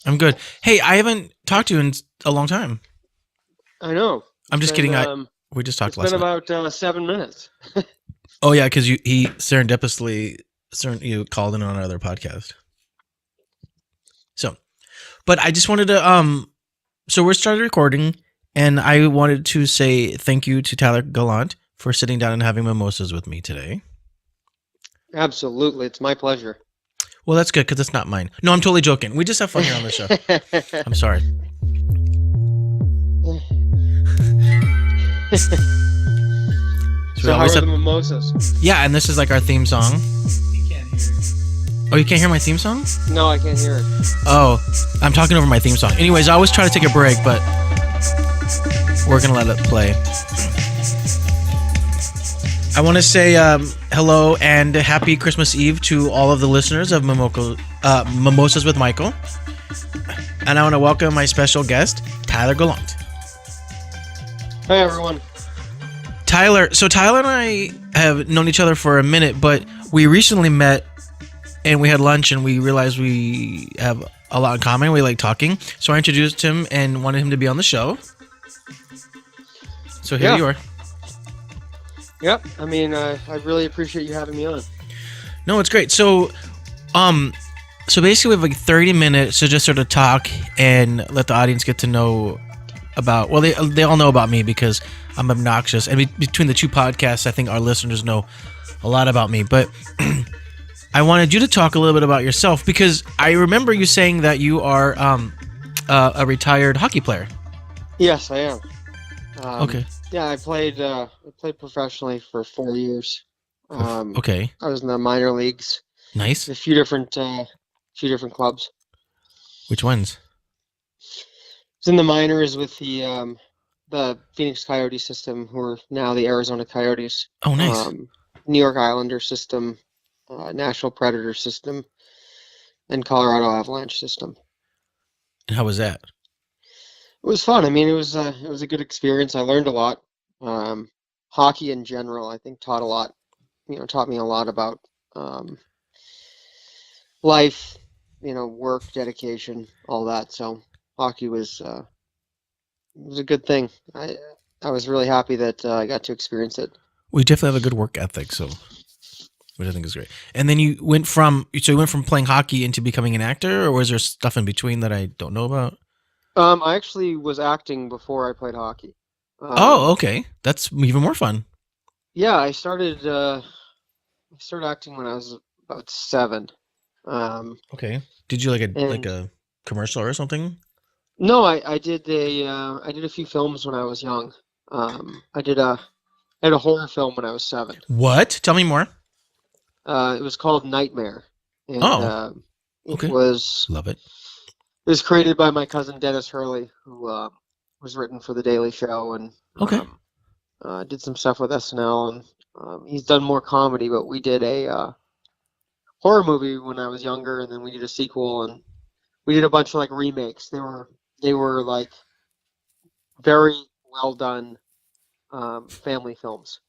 I'm good. Hey, I haven't talked to you in a long time. I know. I'm It's just been kidding. We just talked it's been last night. about 7 minutes. Oh yeah, because he serendipitously you called in on another podcast. So, but I just wanted to So we're started recording, and I wanted to say thank you to Tyler Gallant for sitting down and having mimosas with me today. Absolutely, it's my pleasure. Well, that's good because it's not mine. No, I'm totally joking. We just have fun here on the show. I'm sorry. So how are the mimosas? Yeah, and this is like our theme song. You can't hear it. Oh, you can't hear my theme song? No, I can't hear it. Oh, I'm talking over my theme song. Anyways, I always try to take a break, but we're going to let it play. I want to say hello and happy Christmas Eve to all of the listeners of Mimosas with Michael. And I want to welcome my special guest, Tyler Gallant. Hey, everyone. Tyler and I have known each other for a minute, but we recently met and we had lunch and we realized we have a lot in common. We like talking. So I introduced him and wanted him to be on the show. So here you are. Yep. I mean, I really appreciate you having me on. No, it's great. So basically we have like 30 minutes to just sort of talk and let the audience get to know about, well, they all know about me because I'm obnoxious. And between the two podcasts, I think our listeners know a lot about me. But I wanted you to talk a little bit about yourself because I remember you saying that you are a retired hockey player. Yes, I am. Okay. Yeah, I played professionally for 4 years. Okay. I was in the minor leagues. Nice. A few different clubs. Which ones? I was in the minors with the Phoenix Coyote system, who are now the Arizona Coyotes. Oh, nice. New York Islander system, Nashville Predator system, and Colorado Avalanche system. And how was that? It was fun. I mean, it was a good experience. I learned a lot. Hockey in general, I think, taught me a lot about life, work, dedication, all that. So hockey was a good thing. I was really happy that I got to experience it. We definitely have a good work ethic, so which I think is great. And then you went from playing hockey into becoming an actor, or was there stuff in between that I don't know about? I actually was acting before I played hockey. Oh, okay. That's even more fun. Yeah, I started acting when I was about 7. Okay. Did you like And a commercial or something? no, I did a few films when I was young. I did a horror film when I was 7. What? Tell me more. It was called Nightmare, and Oh, okay. Love it. It was created by my cousin Dennis Hurley, who was written for The Daily Show and Okay. did some stuff with SNL, and he's done more comedy. But we did a horror movie when I was younger, and then we did a sequel, and we did a bunch of like remakes. They were like very well done family films.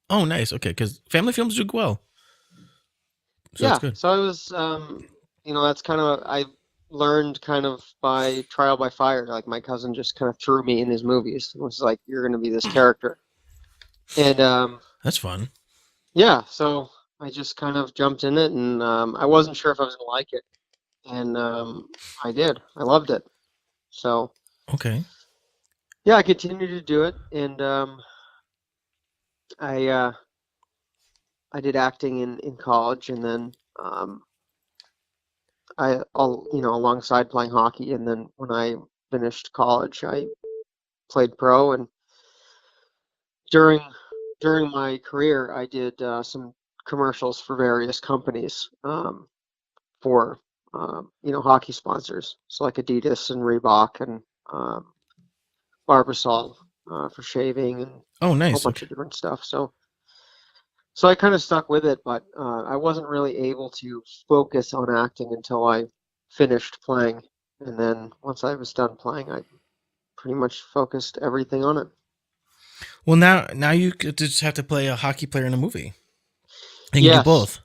Oh, nice. Okay, because family films do well. So Yeah, that's good. so I was, that's kind of I learned kind of by trial by fire. Like my cousin just kind of threw me in his movies. It was like, you're going to be this character, and That's fun. yeah, so I just kind of jumped in it, and I wasn't sure if I was going to like it, and I did. I loved it. So Okay. yeah, I continued to do it, and I I did acting in college, and then alongside playing hockey, and then when I finished college, I played pro, and during my career, I did some commercials for various companies for hockey sponsors, so like Adidas and Reebok and Barbasol for shaving and Oh, a whole nice. bunch Okay. of different stuff. So I kind of stuck with it, but I wasn't really able to focus on acting until I finished playing. And then once I was done playing, I pretty much focused everything on it. Well, now you just have to play a hockey player in a movie. And you can do Yes,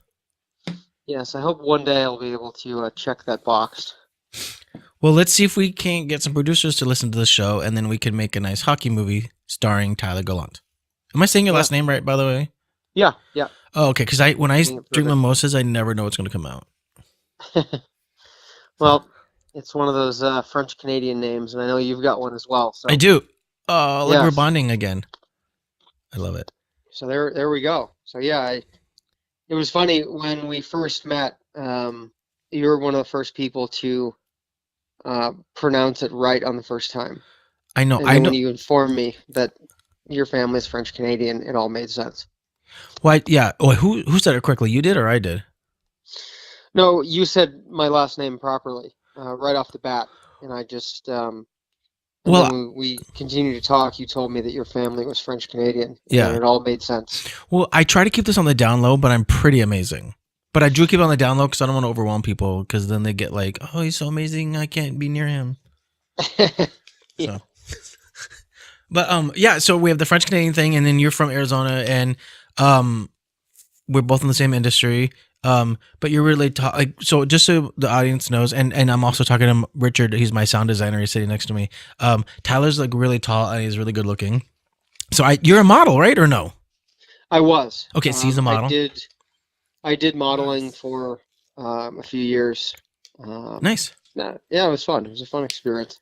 both. yes. I hope one day I'll be able to check that box. Well, let's see if we can't get some producers to listen to the show, and then we can make a nice hockey movie starring Tyler Gallant. Am I saying your last name right, by the way? Yeah. Oh, okay. Because when I Being drink perfect. mimosas, I never know what's going to come out. Well, it's one of those French Canadian names, and I know you've got one as well. So I do. Like we're Yes. bonding again. I love it. So there we go. So yeah, it was funny when we first met. You were one of the first people to pronounce it right on the first time, I know. and I then know. when you informed me that your family is French Canadian, it all made sense. Why? Yeah. Oh, who said it correctly? You did or I did? No, you said my last name properly right off the bat, and I just and Well, then when we continued to talk, you told me that your family was French Canadian, Yeah. and it all made sense. Well, I try to keep this on the down low, but I'm pretty amazing. But I do keep it on the down low because I don't want to overwhelm people because then they get like, oh, he's so amazing. I can't be near him. Yeah. So. But yeah, so we have the French Canadian thing, and then you're from Arizona, and we're both in the same industry. But you're really like, so just so the audience knows, and I'm also talking to Richard. He's my sound designer. He's sitting next to me. Tyler's like really tall and he's really good looking. So you're a model, right, or no? I was. Okay, so he's a model. I did modeling for a few years. Nice. Yeah, it was fun. It was a fun experience.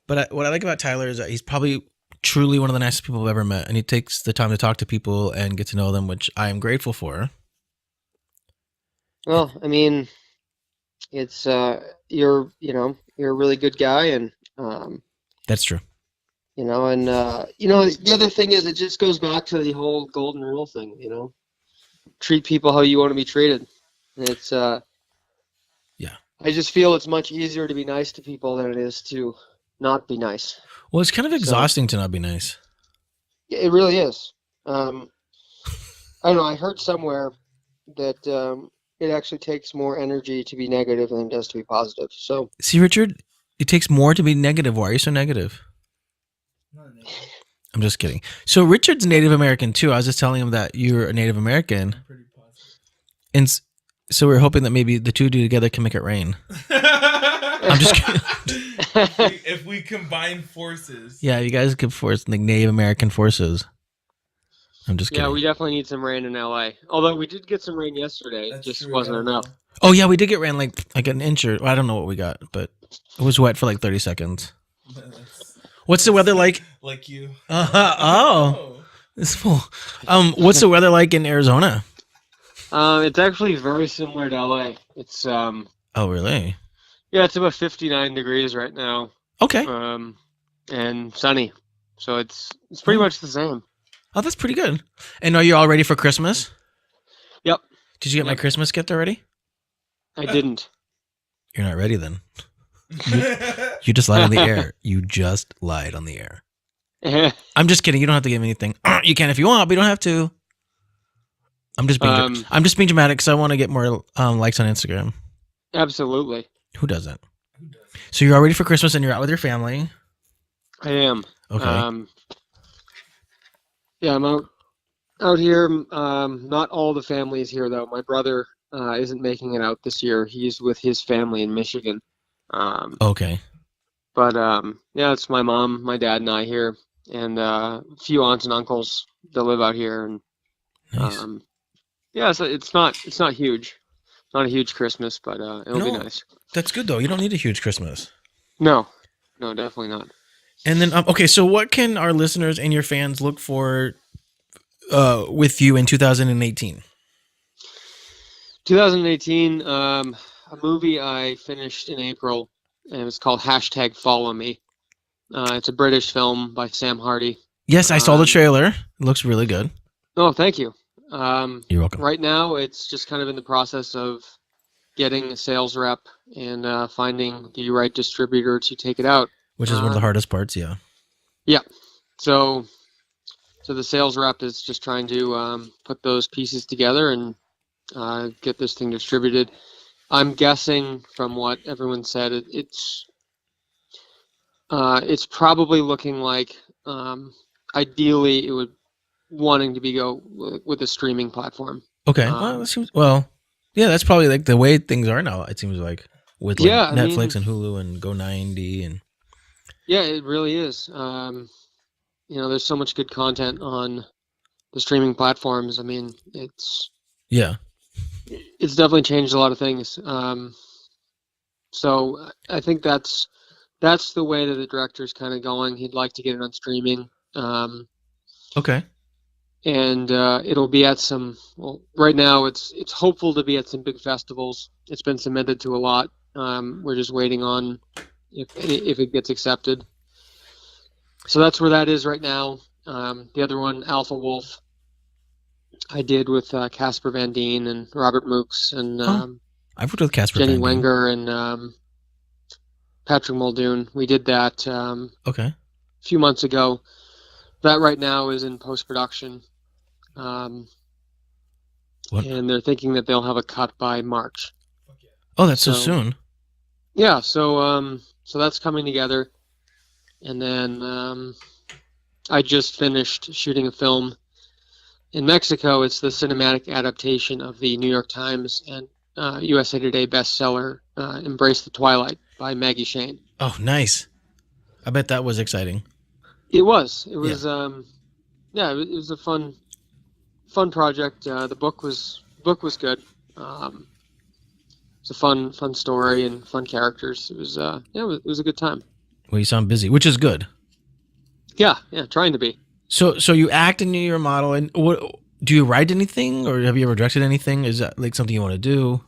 But what I like about Tyler is that he's probably truly one of the nicest people I've ever met, and he takes the time to talk to people and get to know them, which I am grateful for. Well, I mean, it's you're a really good guy, and That's true. and the other thing is, it just goes back to the whole golden rule thing. Treat people how you want to be treated. And it's Yeah. I just feel it's much easier to be nice to people than it is to not be nice. Well, it's kind of exhausting to not be nice. It really is. I don't know. I heard somewhere that it actually takes more energy to be negative than it does to be positive. So See, Richard, it takes more to be negative. Why are you so negative? I'm just kidding. So Richard's Native American too. I was just telling him that you're a Native American. I'm pretty positive. And so we're hoping that maybe the two together can make it rain. I'm just kidding. If we combine forces. Yeah, you guys could force the Native American forces. I'm just kidding. yeah, we definitely need some rain in LA. Although we did get some rain yesterday, it That's just true, wasn't yeah. enough. Oh yeah, we did get rain like an inch or I don't know what we got, but it was wet for like 30 seconds. What's the weather like? Like you. Oh, it's full. What's the weather like in Arizona? It's actually very similar to LA. It's Oh really? yeah, it's about 59 degrees right now. Okay. And sunny. So it's pretty much the same. Oh, that's pretty good. And are you all ready for Christmas? Yep. Did you get my Yep. Christmas gift already? I didn't. You're not ready then. You just lied on the air. You just lied on the air. I'm just kidding. You don't have to give me anything. You can if you want, but you don't have to. I'm just being dramatic because I want to get more likes on Instagram. Absolutely. Who doesn't? So you're all ready for Christmas and you're out with your family. I am. Okay. Yeah, I'm out here. Not all the family is here though. My brother isn't making it out this year. He's with his family in Michigan. Okay. But yeah, it's my mom, my dad, and I here, and a few aunts and uncles that live out here. And Nice. yeah, so it's not huge. It's not a huge Christmas, but it'll be No. nice. That's good though. You don't need a huge Christmas. No, definitely not. And then okay, so what can our listeners and your fans look for with you in 2018? 2018, a movie I finished in April, and it's called #FollowMe. It's a British film by Sam Hardy. Yes, I saw the trailer. It looks really good. Oh, thank you. You're welcome. Right now, it's just kind of in the process of getting a sales rep and finding the right distributor to take it out. Which is one of the hardest parts, yeah. Yeah. So the sales rep is just trying to put those pieces together and get this thing distributed. I'm guessing from what everyone said, it's probably looking like ideally it would wanting to go with a streaming platform. Okay. Well, that seems, yeah, that's probably like the way things are now, it seems like. with like Yeah, I Netflix mean, and Hulu and Go 90 and yeah, it really is. There's so much good content on the streaming platforms. I mean, yeah. it's definitely changed a lot of things. So I think that's the way that the director's kind of going. He'd like to get it on streaming. Okay. And it'll be at some. Well, right now it's hopeful to be at some big festivals. It's been submitted to a lot. We're just waiting on if it gets accepted. So that's where that is right now. The other one, Alpha Wolf, I did with Casper Van Dien and Robert Mooks and I've worked with Casper Jenny Van Dien. Wenger and Patrick Muldoon. We did that Okay. a few months ago. That right now is in post-production. What? And they're thinking that they'll have a cut by March. Oh, that's so soon. Yeah, so that's coming together. And then I just finished shooting a film in Mexico. It's the cinematic adaptation of the New York Times and USA Today bestseller Embrace the Twilight by Maggie Shane. Oh, nice. I bet that was exciting. It was. It was it was a fun project. The book was good. It's a fun story and fun characters. It was it was a good time. Well, you sound busy, which is good. Yeah, trying to be. So you act and you're a model, and what do you write anything, or have you ever directed anything? Is that like something you want to do?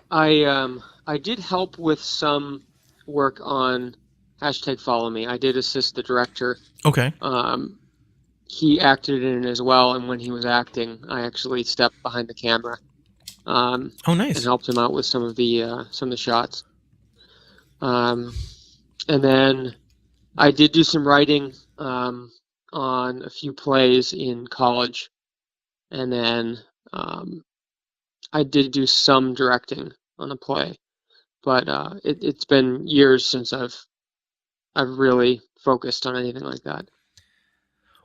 I did help with some work on #FollowMe. I did assist the director. Okay. He acted in it as well, and when he was acting, I actually stepped behind the camera. Oh, nice. And helped him out with some of the shots. And then I did do some writing on a few plays in college, and then I did do some directing on a play, but it's been years since I've really focused on anything like that.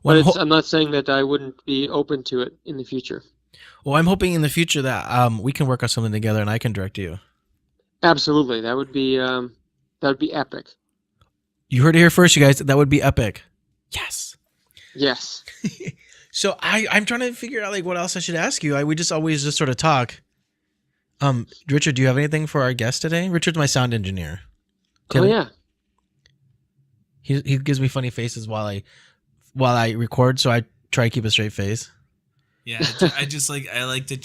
Well, But I'm not saying that I wouldn't be open to it in the future. Well, I'm hoping in the future that we can work on something together and I can direct you. Absolutely, that would be epic. You heard it here first, you guys. That would be epic. Yes. Yes. So I'm trying to figure out like what else I should ask you. We just always just sort of talk. Richard, do you have anything for our guest today? Richard's my sound engineer. Oh yeah. He gives me funny faces while I record, so I try to keep a straight face. Yeah, I like to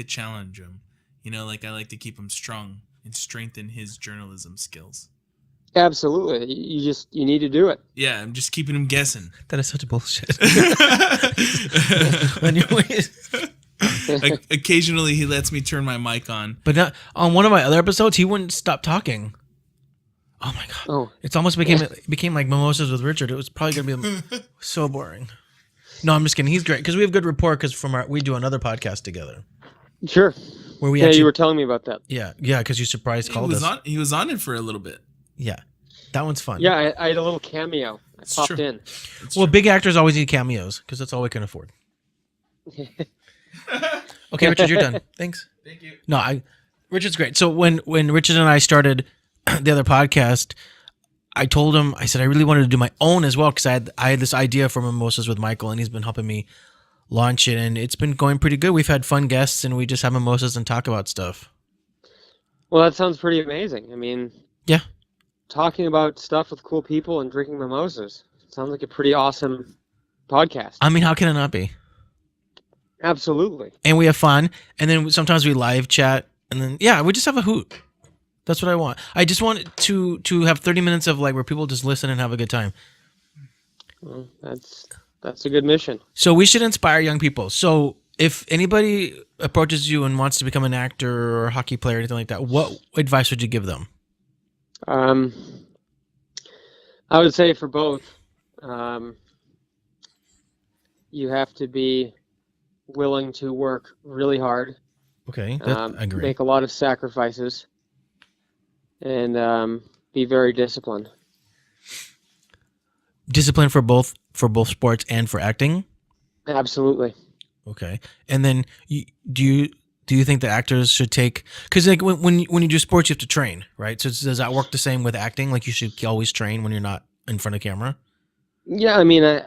challenge him. I like to keep him strong and strengthen his journalism skills. Absolutely. You need to do it. Yeah, I'm just keeping him guessing. That is such bullshit. Occasionally, he lets me turn my mic on. But not, on one of my other episodes, he wouldn't stop talking. Oh my god! Oh, it's almost became like Mimosas with Richard. It was probably gonna be so boring. No, I'm just kidding. He's great because we have good rapport. Because we do another podcast together. Sure. Where we you were telling me about that. Yeah. Because you surprised called us. He was on it for a little bit. Yeah, that one's fun. Yeah, I had a little cameo. I popped true. in. Well, big actors always need cameos because that's all we can afford. Okay, Richard, you're done. Thanks. Thank you. No, Richard's great. So when Richard and I started the other podcast, I told him, I said I really wanted to do my own as well because I had this idea for Mimosas with Michael, and he's been helping me launch it, and it's been going pretty good. We've had fun guests, and we just have mimosas and talk about stuff. Well, that sounds pretty amazing. I mean, yeah, talking about stuff with cool people and drinking mimosas sounds like a pretty awesome podcast. I mean, how can it not be? Absolutely. And we have fun, and then sometimes we live chat, and then we just have a hoot. That's what I want. I just want to have 30 minutes of like where people just listen and have a good time. Well, that's a good mission. So we should inspire young people. So if anybody approaches you and wants to become an actor or a hockey player or anything like that, what advice would you give them? I would say for both, you have to be willing to work really hard. Okay, I agree. Make a lot of sacrifices. And be very disciplined. Discipline for both sports and for acting? Absolutely. Okay. And then do you Do you think that actors should take? Because like when you do sports, you have to train, right? So does that work the same with acting? Like you should always train when you're not in front of camera. Yeah, I mean, I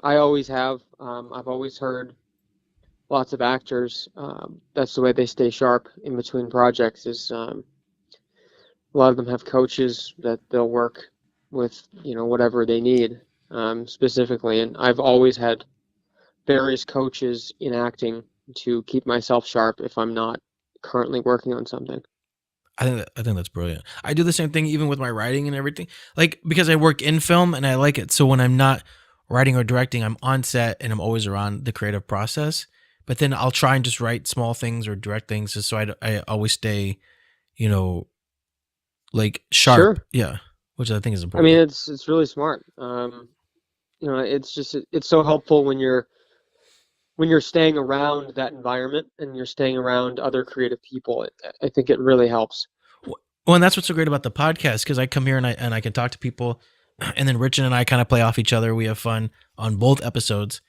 I always have. I've always heard lots of actors. That's the way they stay sharp in between projects. Is a lot of them have coaches that they'll work with, whatever they need, specifically. And I've always had various coaches in acting to keep myself sharp if I'm not currently working on something. I think that's brilliant. I do the same thing even with my writing and everything. Like because I work in film and I like it. So when I'm not writing or directing, I'm on set and I'm always around the creative process. But then I'll try and just write small things or direct things just so I always stay, you know, like sharp. Sure. Yeah, which I think is I mean, important. it's really smart. It's so helpful when you're staying around that environment and you're staying around other creative people. I think it really helps. Well, and that's what's so great about the podcast because I come here and I can talk to people, and then Richard and I kind of play off each other. We have fun on both episodes.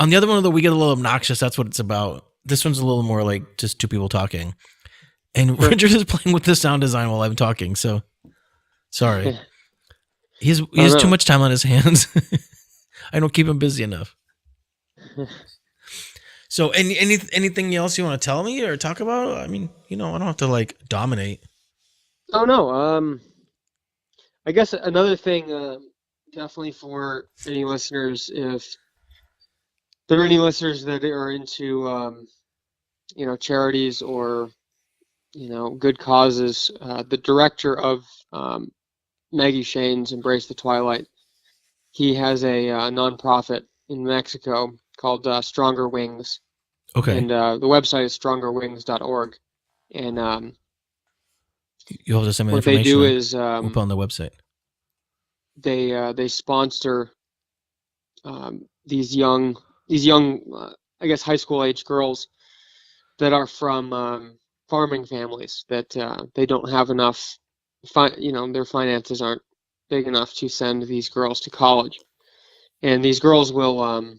On the other one, though, we get a little obnoxious. That's what it's about. This one's a little more like just two people talking, and Sure. Richard is playing with the sound design while I'm talking. So sorry, he Oh has too no. much time on his hands. I don't keep him busy enough. So, anything else you want to tell me or talk about? I mean, I don't have to like dominate. Oh no. I guess another thing, definitely for any listeners, if there are any listeners that are into, charities or, good causes, the director of Maggie Shane's Embrace the Twilight, he has a nonprofit in Mexico called Stronger Wings, Okay, and the website is strongerwings.org. And you'll have to send me the what they information do and is we'll put it on the website. they sponsor these young, I guess, high school age girls that are from farming families that they don't have enough, their finances aren't big enough to send these girls to college, and these girls will,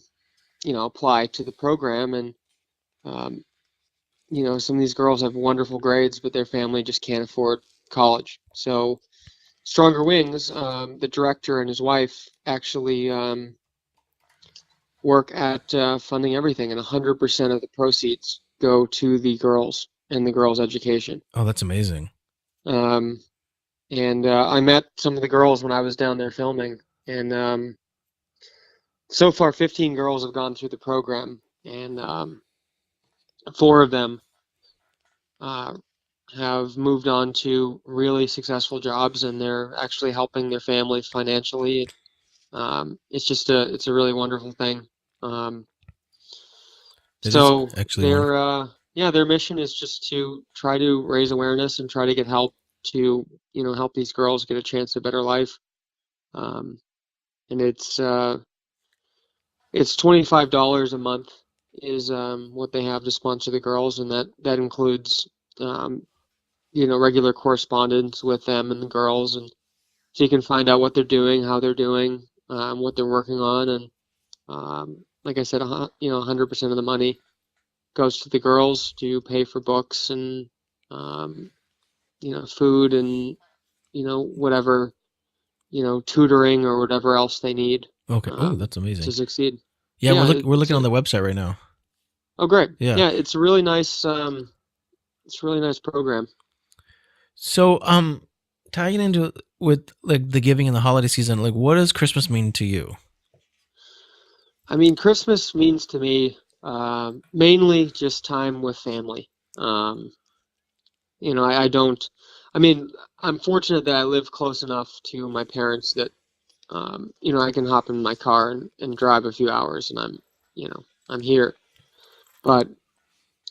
apply to the program, and um, some of these girls have wonderful grades, but their family just can't afford college. So Stronger Wings, the director and his wife actually work at funding everything, and 100% of the proceeds go to the girls and the girls' education. Oh, that's amazing. Um, and I met some of the girls when I was down there filming, and so far 15 girls have gone through the program, and four of them uh, have moved on to really successful jobs, and they're actually helping their families financially. It's a really wonderful thing. Um, It is So actually wonderful. their mission is just to try to raise awareness and try to get help to, help these girls get a chance at a better life. Um, and it's $25 a month is what they have to sponsor the girls, and that includes um, regular correspondence with them and the girls, and so you can find out what they're doing, how they're doing, what they're working on, and like I said, 100% of the money goes to the girls to pay for books and um, food and whatever, tutoring or whatever else they need Okay. Oh, that's to amazing. succeed. Yeah, Yeah, we're looking on the website right now. oh great. Yeah. Yeah, it's a really nice program. So, tying into with like the giving in the holiday season, like what does Christmas mean to you? I mean, Christmas means to me mainly just time with family. I don't. I mean, I'm fortunate that I live close enough to my parents that I can hop in my car and drive a few hours, and I'm here. But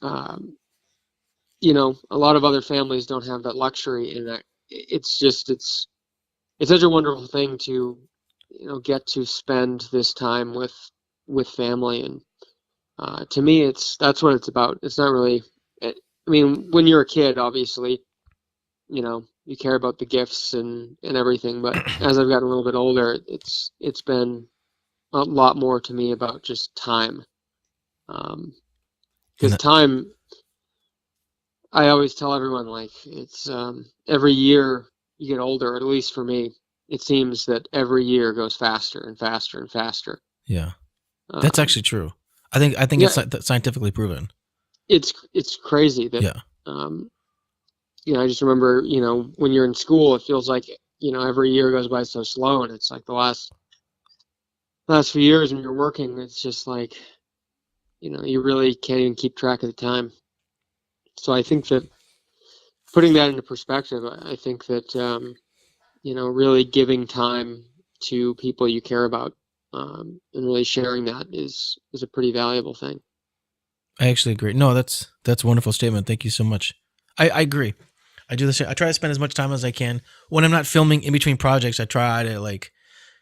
um, a lot of other families don't have that luxury, and it's such a wonderful thing to get to spend this time with family, and to me, that's what it's about. It's not really. I mean, when you're a kid, obviously, you care about the gifts and everything, but as I've gotten a little bit older, it's been a lot more to me about just time, And because time I always tell everyone, like, it's every year you get older, at least for me, it seems that every year goes faster and faster and faster. Yeah, that's actually true. I think Yeah, it's scientifically proven. it's crazy that Yeah. I just remember, when you're in school, it feels like, every year goes by so slow, and it's like the last few years when you're working, it's just like, you really can't even keep track of the time. So I think that putting that into perspective, I think that really giving time to people you care about, and really sharing that is a pretty valuable thing. I actually agree. No, that's a wonderful statement. Thank you so much. I agree. I do the same. I try to spend as much time as I can when I'm not filming in between projects. I try to like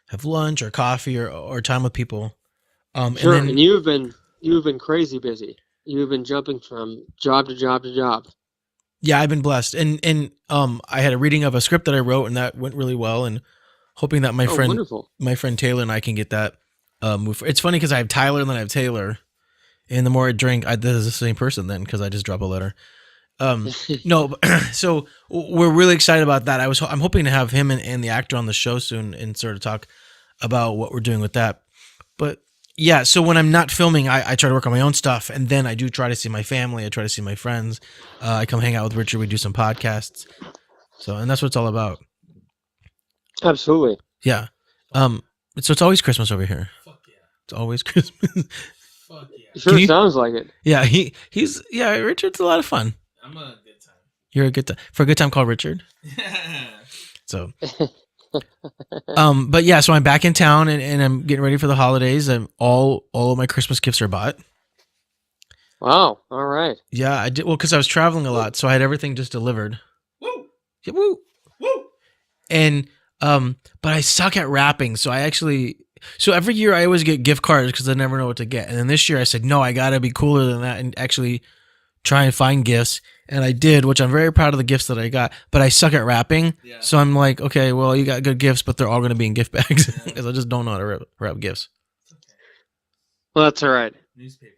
have lunch or coffee or time with people. Sure, And then and you've been crazy busy. You've been jumping from job to job to job. yeah, I've been blessed. And I had a reading of a script that I wrote, and that went really well. And hoping that Oh, wonderful. my friend Taylor and I can get that moved. It's funny because I have Tyler and then I have Taylor. And the more I drink, this is the same person then because I just drop a letter. No, so we're really excited about that. I'm hoping to have him and the actor on the show soon and sort of talk about what we're doing with that. But yeah, so when I'm not filming, I try to work on my own stuff, and then I do try to see my family. I try to see my friends. I come hang out with Richard. We do some podcasts. So, and that's what it's all about. Absolutely. Yeah. So it's always Christmas over here. Fuck yeah. It's always Christmas. Fuck yeah. It sure sounds like it. Yeah, he's Richard's a lot of fun. I'm a good time. You're a good time for a good time. Call Richard. So, but yeah, so I'm back in town and I'm getting ready for the holidays, and all of my Christmas gifts are bought. Wow. All right. Yeah, I did. Well, because I was traveling a lot, so I had everything just delivered. Woo! Yeah, woo! Woo! And but I suck at wrapping, so every year I always get gift cards because I never know what to get. And then this year I said, no, I gotta be cooler than that and actually try and find gifts. And I did, which I'm very proud of the gifts that I got, but I suck at wrapping. Yeah. So I'm like, okay, well, you got good gifts, but they're all going to be in gift bags because I just don't know how to wrap gifts. Okay. Well, that's all right. Newspaper.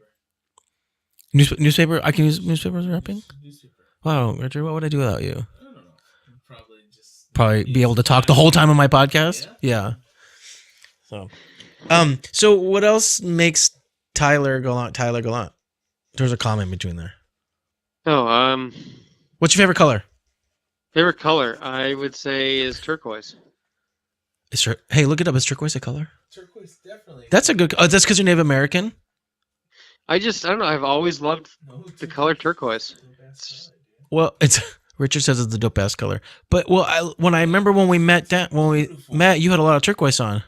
Newspaper? I can use newspaper as wrapping? Newspaper. Wow, Richard, what would I do without you? I don't know. Probably be able to talk the whole time on my podcast? Yeah. So what else makes Tyler Gallant? There's a comment between there. Oh, What's your favorite color? favorite color I would say is turquoise. Hey, look it up. Is turquoise a color? Turquoise, definitely. That's a good. Oh, that's because you're Native American. I don't know. I've always loved the color turquoise. Well, Richard says it's the dope ass color. But when I remember when we met, you had a lot of turquoise on.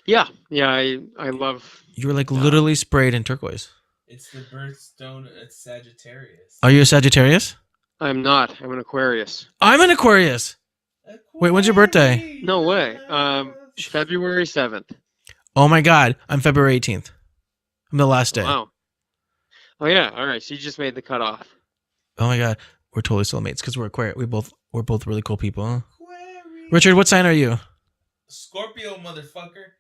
Yeah, I love. You were like literally sprayed in turquoise. It's the birthstone. It's Sagittarius. Are you a Sagittarius? I'm not. I'm an Aquarius. I'm an Aquarius. Wait, when's your birthday? No way. February 7th. Oh my God, I'm February 18th. I'm the last day. Wow. Oh yeah. All right. So you just made the cutoff. Oh my God, we're totally soulmates because we're Aquarius. We're both really cool people. Huh? Richard, what sign are you? Scorpio, motherfucker.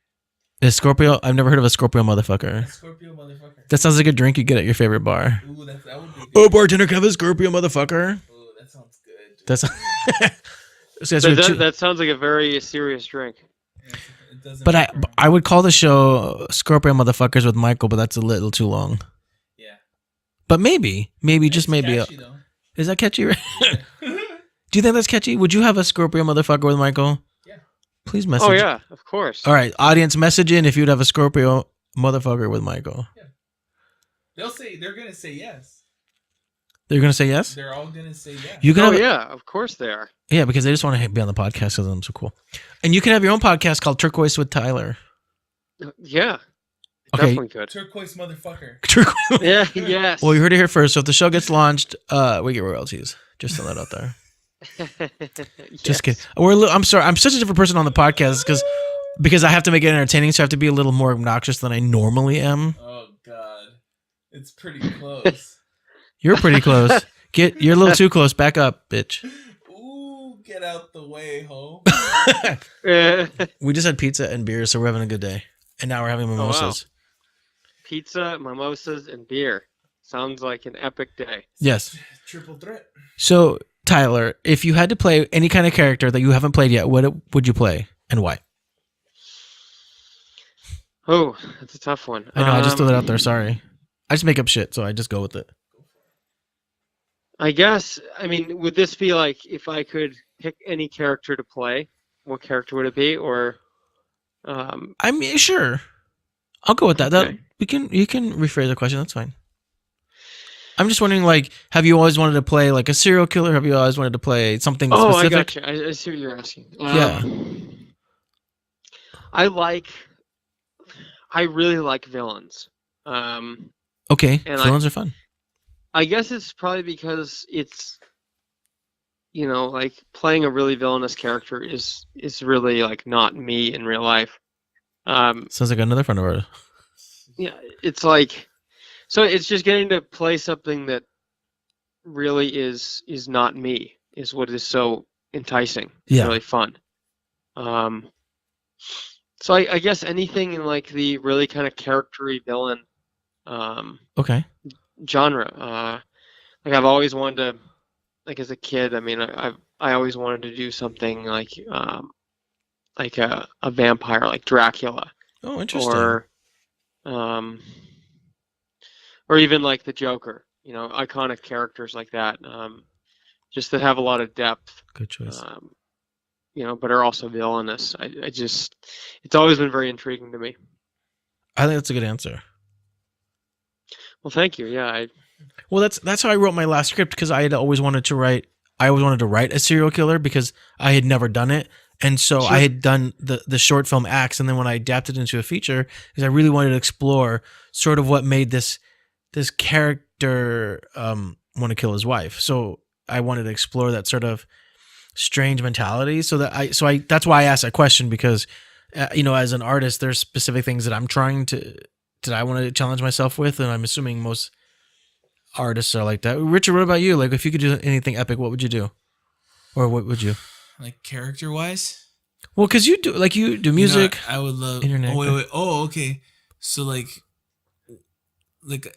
Is Scorpio? I've never heard of a Scorpio motherfucker. Scorpio, motherfucker. That sounds like a drink you get at your favorite bar. Ooh, that would be good. Oh, bartender, can I have a Scorpio motherfucker? Ooh, that sounds good. That sounds like a very serious drink. Yeah, but I would call the show Scorpio Motherfuckers with Michael, but that's a little too long. Yeah. But maybe just maybe. Catchy, though. Is that catchy? Do you think that's catchy? Would you have a Scorpio Motherfucker with Michael? Yeah. Please message. Oh yeah, of course. All right, audience, message in if you'd have a Scorpio Motherfucker with Michael. Yeah. They're gonna say yes. They're gonna say yes. They're all gonna say yes. You can yeah, of course they are. Yeah, because they just want to be on the podcast because I'm so cool. And you can have your own podcast called Turquoise with Tyler. Yeah. Okay. Definitely could. Turquoise motherfucker. Turquoise. Yeah. Yes. Well, you heard it here first. So if the show gets launched, we get royalties. Just throw that out there. Yes. Just kidding. I'm sorry. I'm such a different person on the podcast because I have to make it entertaining, so I have to be a little more obnoxious than I normally am. Oh God, it's pretty close. You're pretty close. You're a little too close. Back up, bitch. Ooh, get out the way, ho. We just had pizza and beer, so we're having a good day. And now we're having mimosas. Wow. Pizza, mimosas, and beer. Sounds like an epic day. Yes. Triple threat. So, Tyler, if you had to play any kind of character that you haven't played yet, what would you play and why? Oh, that's a tough one. I know, I just threw that out there. Sorry. I just make up shit, so I just go with it. I guess, I mean, would this be like if I could pick any character to play, what character would it be? Or, I mean, sure. I'll go with that. Okay. You can rephrase the question. That's fine. I'm just wondering, like, have you always wanted to play like a serial killer? Have you always wanted to play something specific? I got you. I see what you're asking. Yeah. I really like villains. Okay, and villains are fun. I guess it's probably because it's, like playing a really villainous character is really like not me in real life. Sounds like another friend of ours. Yeah, it's like, so it's just getting to play something that really is not me is what is so enticing. Yeah. Really fun. So I guess anything in like the really kind of character-y villain Okay. genre. Like I've always wanted to, like as a kid, I mean, I always wanted to do something like a vampire, like Dracula, Oh, interesting. or even like the Joker. Iconic characters like that, just that have a lot of depth. Good choice. But are also villainous. It's always been very intriguing to me. I think that's a good answer. Well, thank you. Yeah, Well, that's how I wrote my last script because I always wanted to write a serial killer because I had never done it. And so Sure. I had done the short film Axe, and then when I adapted it into a feature, because I really wanted to explore sort of what made this character want to kill his wife. So I wanted to explore that sort of strange mentality. So that's why I asked that question because, as an artist, there's specific things that I'm trying to that I want to challenge myself with, and I'm assuming most artists are like that. Richard, what about you? Like, if you could do anything epic, what would you do, or what would you? Like character wise? Well, because you do music. I would love. Internet. Oh wait. Oh, okay. So like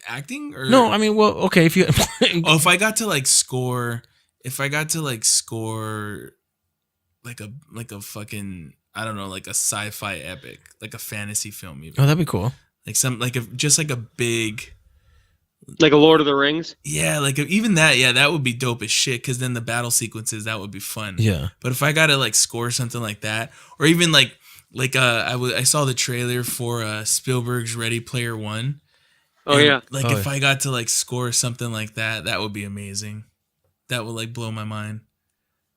acting or No, I mean, well, okay. If you, if I got to like score like a fucking, I don't know, like a sci-fi epic, like a fantasy film even. oh, that'd be cool. Like some just like a big, like a Lord of the Rings. yeah, like even that, yeah, that would be dope as shit. Because then the battle sequences, that would be fun. Yeah. But if I gotta like score something like that, or even I saw the trailer for Spielberg's Ready Player One. Oh, yeah. Like if I got to like score something like that, that would be amazing. That would like blow my mind.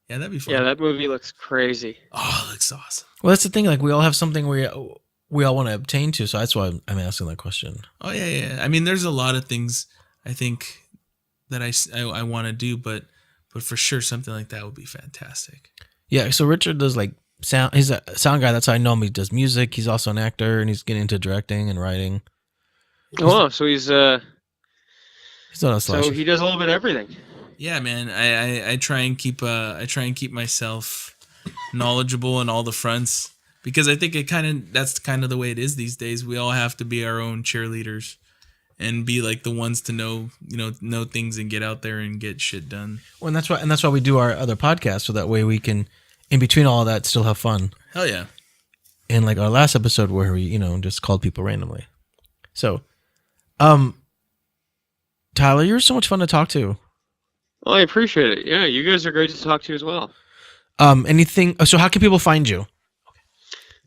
Yeah, that'd be fun. Yeah, that movie looks crazy. Oh, it looks awesome. Well, that's the thing. Like, we all have something we all want to obtain to. So that's why I'm asking that question. Oh yeah. I mean, there's a lot of things I think that I want to do, but for sure something like that would be fantastic. Yeah. So Richard does like sound. He's a sound guy. That's how I know him. He does music. He's also an actor, and he's getting into directing and writing. Oh, so he's not a so slasher. he does a little bit of everything. Yeah, man. I try and keep myself knowledgeable on all the fronts because I think that's kind of the way it is these days. We all have to be our own cheerleaders and be like the ones to know things and get out there and get shit done. Well, and that's why we do our other podcast, so that way we can, in between all of that, still have fun. Hell yeah. And like our last episode where we, just called people randomly. So, Tyler, you're so much fun to talk to. Well, I appreciate it. Yeah, you guys are great to talk to as well. So how can people find you?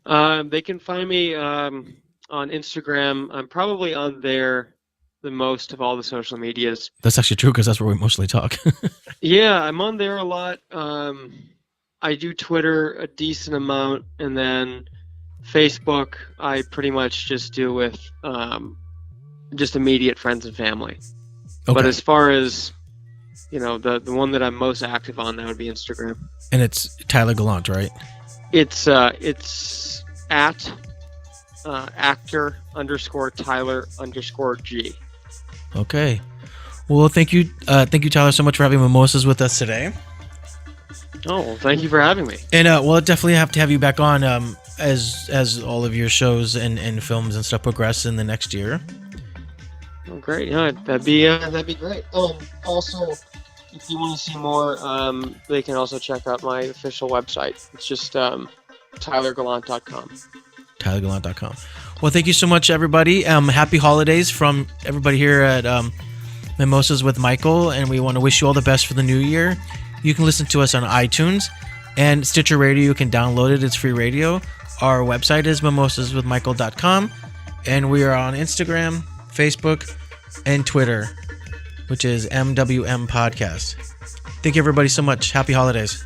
They can find me on Instagram. I'm probably on there the most of all the social medias. That's actually true because that's where we mostly talk. Yeah, I'm on there a lot. I do Twitter a decent amount, and then Facebook I pretty much just do with just immediate friends and family. Okay. But as far as the one that I'm most active on, that would be Instagram. And it's Tyler Gallant, right? It's at actor_Tyler_G. Okay. Well, thank you, Tyler, so much for having Mimosas with us today. Oh, well, thank you for having me. And we'll definitely have to have you back on as all of your shows and films and stuff progress in the next year. Oh, great. Yeah, that'd be great. Also, if you want to see more, they can also check out my official website. It's just tylergallant.com. TylerGallant.com. Well, thank you so much, everybody. Happy holidays from everybody here at Mimosas with Michael, and we want to wish you all the best for the new year. You can listen to us on iTunes and Stitcher Radio. You can download it. It's free radio. Our website is mimosaswithmichael.com, and we are on Instagram, Facebook, and Twitter, which is MWM Podcast. Thank you, everybody, so much. Happy holidays.